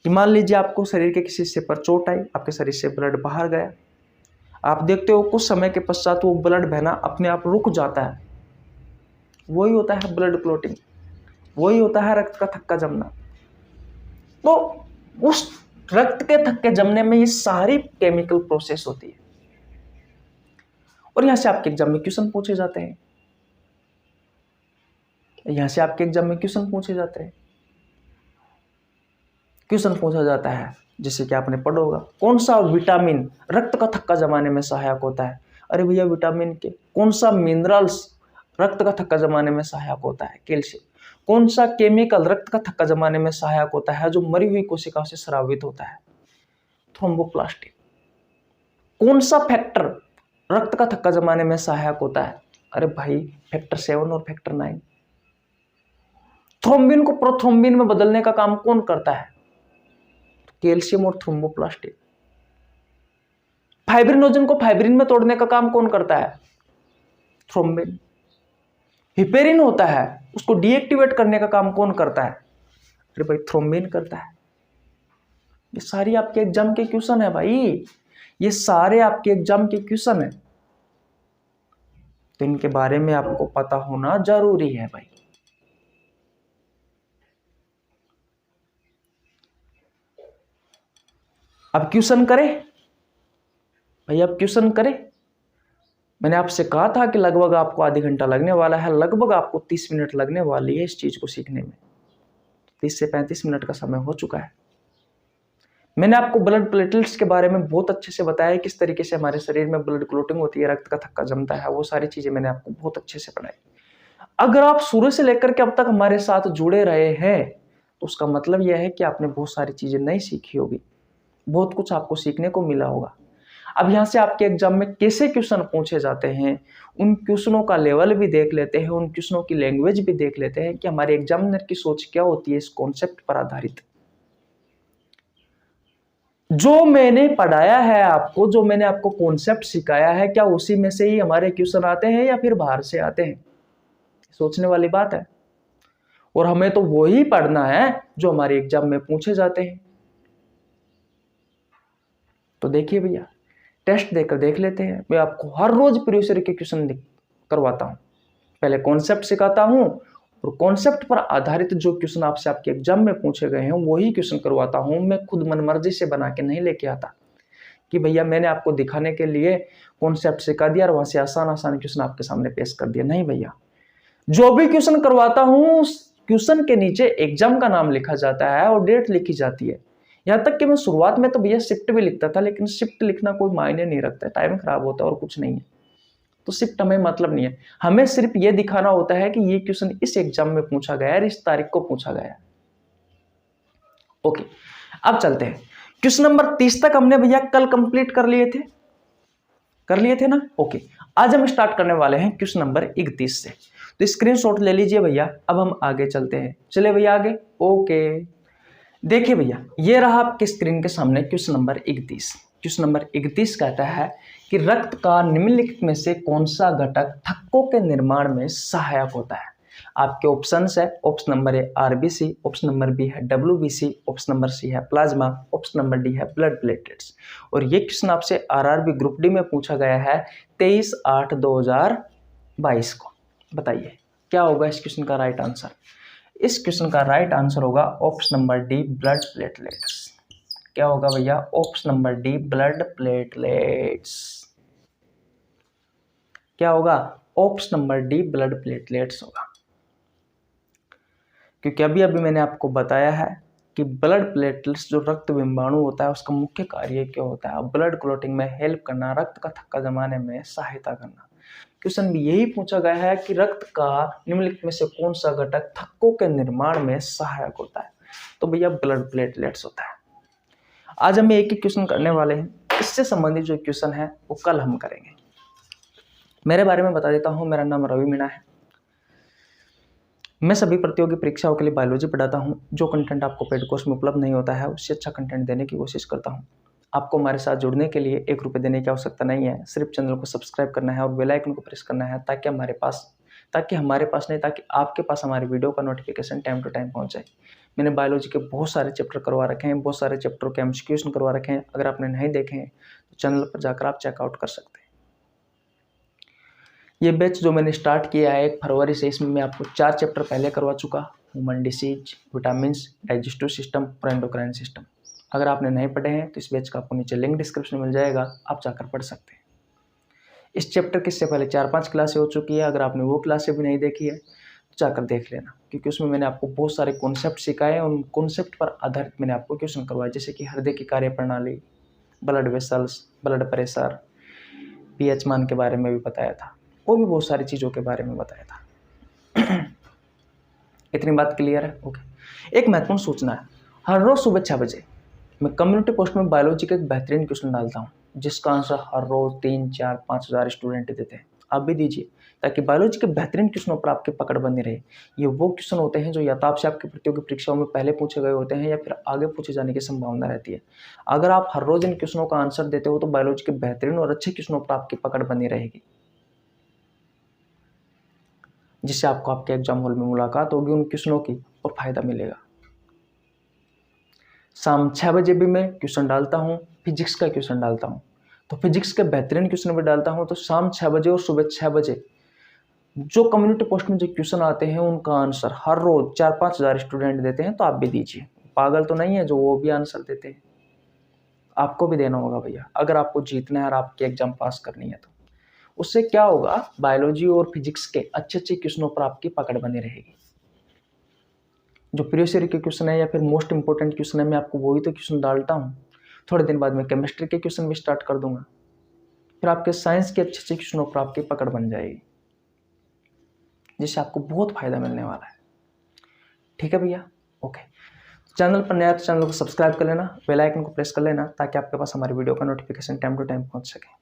कि मान लीजिए आपको शरीर के किसी हिस्से पर चोट आई, आपके शरीर से ब्लड बाहर गया, आप देखते हो कुछ समय के पश्चात वो ब्लड बहना अपने आप रुक जाता है। वही होता है ब्लड क्लोटिंग, वही होता है रक्त का थक्का जमना। तो उस रक्त के थक्के जमने में ये सारी केमिकल प्रोसेस होती है। और यहां से आपके एग्जाम में क्वेश्चन पूछे जाते हैं, यहां से आपके एग्जाम में क्वेश्चन पूछे जाते हैं। क्वेश्चन पूछा जाता है जैसे कि आपने पढ़ा होगा, कौन सा विटामिन रक्त का थक्का जमाने में सहायक होता है? अरे भैया विटामिन के। कौन सा मिनरल्स रक्त का थक्का जमाने में सहायक होता है? कैल्शियम। कौन सा केमिकल रक्त का थक्का जमाने में सहायक होता है जो मरी हुई कोशिकाओं से स्रावित होता है? थ्रोम्बोप्लास्टिन। कौन सा फैक्टर रक्त का थक्का जमाने में सहायक होता है? अरे भाई फैक्टर 7 और फैक्टर 9। थ्रोम्बिन को प्रोथ्रोम्बिन में बदलने का काम कौन करता है? तो कैल्शियम और थ्रोम्बोप्लास्टिन। फाइब्रिनोजन को फाइब्रिन में तोड़ने का काम कौन करता है? थ्रोम्बिन। हिपेरिन होता है, उसको डीएक्टिवेट करने का काम कौन करता है? अरे भाई थ्रोम्बिन करता है। ये सारी आपके एग्जाम के क्वेश्चन है भाई, ये सारे आपके एग्जाम के क्वेश्चन है, तो इनके बारे में आपको पता होना जरूरी है भाई। अब क्वेश्चन करें भाई, अब क्वेश्चन करें। मैंने आपसे कहा था कि लगभग आपको आधी घंटा लगने वाला है, लगभग आपको 30 मिनट लगने वाली है इस चीज को सीखने में। 30 से 35 मिनट का समय हो चुका है। मैंने आपको ब्लड प्लेटलेट्स के बारे में बहुत अच्छे से बताया, किस तरीके से हमारे शरीर में ब्लड क्लोटिंग होती है, रक्त का थक्का जमता है, वो सारी चीजें मैंने आपको बहुत अच्छे से पढ़ाई। अगर आप शुरू से लेकर के अब तक हमारे साथ जुड़े रहे हैं तो उसका मतलब यह है कि आपने बहुत सारी चीजें नहीं सीखी होगी, बहुत कुछ आपको सीखने को मिला होगा। अब यहाँ से आपके एग्जाम में कैसे क्वेश्चन पूछे जाते हैं, उन क्वेश्चनों का लेवल भी देख लेते हैं, उन क्वेश्चनों की लैंग्वेज भी देख लेते हैं कि हमारे एग्जामिनर की सोच क्या होती है इस कॉन्सेप्ट पर आधारित। जो मैंने पढ़ाया है आपको, जो मैंने आपको कॉन्सेप्ट सिखाया है, क्या उसी में से ही हमारे क्वेश्चन आते हैं या फिर बाहर से आते हैं? सोचने वाली बात है। और हमें तो वही पढ़ना है जो हमारे एग्जाम में पूछे जाते हैं। तो देखिए भैया, टेस्ट देकर देख लेते हैं। मैं आपको हर रोज प्रीवियस ईयर के क्वेश्चन करवाता हूं, पहले कॉन्सेप्ट सिखाता हूं और कॉन्सेप्ट पर आधारित जो क्वेश्चन आपसे आपके एग्जाम में पूछे गए हैं वही क्वेश्चन करवाता हूं। मैं खुद मनमर्जी से बना के नहीं लेके आता कि भैया मैंने आपको दिखाने के लिए कॉन्सेप्ट सिखा दिया और वहां से आसान आसान क्वेश्चन आपके सामने पेश कर दिया। नहीं भैया, जो भी क्वेश्चन करवाता हूं उस क्वेश्चन के नीचे एग्जाम का नाम लिखा जाता है और डेट लिखी जाती है। यहाँ तक कि मैं शुरुआत में तो भैया शिफ्ट भी लिखता था, लेकिन शिफ्ट लिखना कोई मायने नहीं रखता है, टाइम खराब होता है और कुछ नहीं है, तो शिफ्ट हमें मतलब नहीं है। हमें सिर्फ ये दिखाना होता है कि ये क्वेश्चन इस एग्जाम में पूछा गया है, इस तारीख को पूछा गया है। ओके, अब चलते हैं। क्वेश्चन नंबर 30 तक हमने भैया कल कंप्लीट कर लिए थे ना। ओके, आज हम स्टार्ट करने वाले हैं क्वेश्चन नंबर 31 से, तो स्क्रीनशॉट ले लीजिए भैया। अब हम आगे चलते हैं, चले भैया आगे। ओके, देखिए भैया, ये रहा आपके स्क्रीन के सामने क्वेश्चन नंबर 31। क्वेश्चन नंबर 31 कहता है कि रक्त का निम्नलिखित में से कौन सा घटक थक्कों के निर्माण में सहायक होता है? आपके ऑप्शंस है, option number A RBC, option number B है डब्ल्यूबीसी, ऑप्शन नंबर सी है प्लाज्मा, ऑप्शन नंबर डी है ब्लड प्लेटलेट्स। और ये क्वेश्चन आपसे आरआरबी ग्रुप डी में पूछा गया है 23/8/2022 को। बताइए क्या होगा इस क्वेश्चन का राइट आंसर? इस क्वेश्चन का राइट आंसर होगा option number D blood platelets. क्या होगा भैया? Option number D blood platelets. क्या होगा? Option number D blood platelets होगा, क्योंकि अभी अभी मैंने आपको बताया है कि ब्लड प्लेटलेट्स जो रक्त बिंबाणु होता है उसका मुख्य कार्य क्या होता है? ब्लड क्लॉटिंग में हेल्प करना, रक्त का थक्का जमाने में सहायता करना। क्वेश्चन भी यही पूछा गया है कि रक्त का निम्नलिखित में से कौन सा घटक थक्कों के निर्माण में सहायक होता है? तो भैया ब्लड प्लेटलेट्स होता है। आज हम एक ही क्वेश्चन करने वाले हैं, इससे संबंधित जो क्वेश्चन है वो कल हम करेंगे। मेरे बारे में बता देता हूँ, मेरा नाम रवि मीणा है। मैं सभी प्रतियोगी परीक्षाओं के लिए बायोलॉजी पढ़ाता हूँ। जो कंटेंट आपको पेड कोर्स में उपलब्ध नहीं होता है उससे अच्छा कंटेंट देने की कोशिश करता हूँ। आपको हमारे साथ जुड़ने के लिए 1 रुपये देने की आवश्यकता नहीं है, सिर्फ चैनल को सब्सक्राइब करना है और बेल आइकन को प्रेस करना है, ताकि हमारे पास हमारे वीडियो का नोटिफिकेशन टाइम टू टाइम पहुँच जाए। मैंने बायोलॉजी के बहुत सारे चैप्टर करवा रखे हैं, बहुत सारे चैप्टरों के एमसीक्यूज करवा रखे हैं। अगर आपने नहीं देखे हैं तो चैनल पर जाकर आप चेकआउट कर सकते हैं। ये बैच जो मैंने स्टार्ट किया है 1 फरवरी से, इसमें मैं आपको 4 चैप्टर पहले करवा चुका, human disease, vitamins, digestive system और एंडोक्राइन सिस्टम। अगर आपने नहीं पढ़े हैं तो इस बैच का आपको नीचे लिंक डिस्क्रिप्शन में मिल जाएगा, आप जाकर पढ़ सकते हैं। इस चैप्टर की इससे पहले 4-5 क्लासें हो चुकी है, अगर आपने वो क्लासें भी नहीं देखी है तो जाकर देख लेना, क्योंकि उसमें मैंने आपको बहुत सारे कॉन्सेप्ट सिखाए हैं। उन कॉन्सेप्ट पर आधारित मैंने आपको क्वेश्चन करवाए, जैसे कि हृदय की कार्य प्रणाली, blood vessels, blood pressure, pH मान के बारे में भी बताया था, और भी बहुत सारी चीज़ों के बारे में बताया था। इतनी बात क्लियर है? ओके। एक महत्वपूर्ण सूचना है, हर रोज सुबह 6 बजे मैं कम्युनिटी पोस्ट में बायोलॉजी का एक बेहतरीन क्वेश्चन डालता हूँ, जिसका आंसर हर रोज 3, 4, 5 हज़ार स्टूडेंट देते हैं। आप भी दीजिए, ताकि बायोलॉजी के बेहतरीन क्वेश्चनों पर आपकी पकड़ बनी रहे। ये वो क्वेश्चन होते हैं जो या तो आपसे आपकी प्रतियोगी परीक्षाओं में पहले पूछे गए होते हैं या फिर आगे पूछे जाने की संभावना रहती है। अगर आप हर रोज इन क्वेश्चनों का आंसर देते हो तो बायोलॉजी के बेहतरीन और अच्छे क्वेश्चनों पर आपकी पकड़ बनी रहेगी, जिससे आपको आपके एग्जाम हॉल में मुलाकात होगी उन क्वेश्चनों की और फायदा मिलेगा। शाम 6 बजे भी मैं क्वेश्चन डालता हूँ, फिजिक्स का क्वेश्चन डालता हूँ। तो फिजिक्स के बेहतरीन क्वेश्चन भी डालता हूँ। तो शाम 6 बजे और सुबह 6 बजे जो कम्युनिटी पोस्ट में जो क्वेश्चन आते हैं उनका आंसर हर रोज 4-5 हज़ार स्टूडेंट देते हैं। तो आप भी दीजिए, पागल तो नहीं है जो वो भी आंसर देते हैं, आपको भी देना होगा भैया, अगर आपको जीतना है और आपकी एग्जाम पास करनी है। तो उससे क्या होगा, बायोलॉजी और फिजिक्स के अच्छे अच्छे क्वेश्चनों पर आपकी पकड़ बनी रहेगी। जो प्रीवियस ईयर के क्वेश्चन है या फिर मोस्ट इंपॉर्टेंट क्वेश्चन है, मैं आपको वही तो क्वेश्चन डालता हूँ। थोड़े दिन बाद मैं केमिस्ट्री के क्वेश्चन भी स्टार्ट कर दूंगा, फिर आपके साइंस के अच्छे अच्छे क्वेश्चनों पर आपकी पकड़ बन जाएगी, जिससे आपको बहुत फायदा मिलने वाला है। ठीक है भैया, ओके। चैनल पर नया तो चैनल को सब्सक्राइब कर लेना, बेल आइकन को प्रेस कर लेना, ताकि आपके पास हमारी वीडियो का नोटिफिकेशन टाइम टू टाइम पहुंच सके।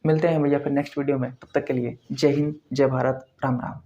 मिलते हैं भैया फिर नेक्स्ट वीडियो में, तब तक के लिए जय हिंद, जय भारत, राम राम।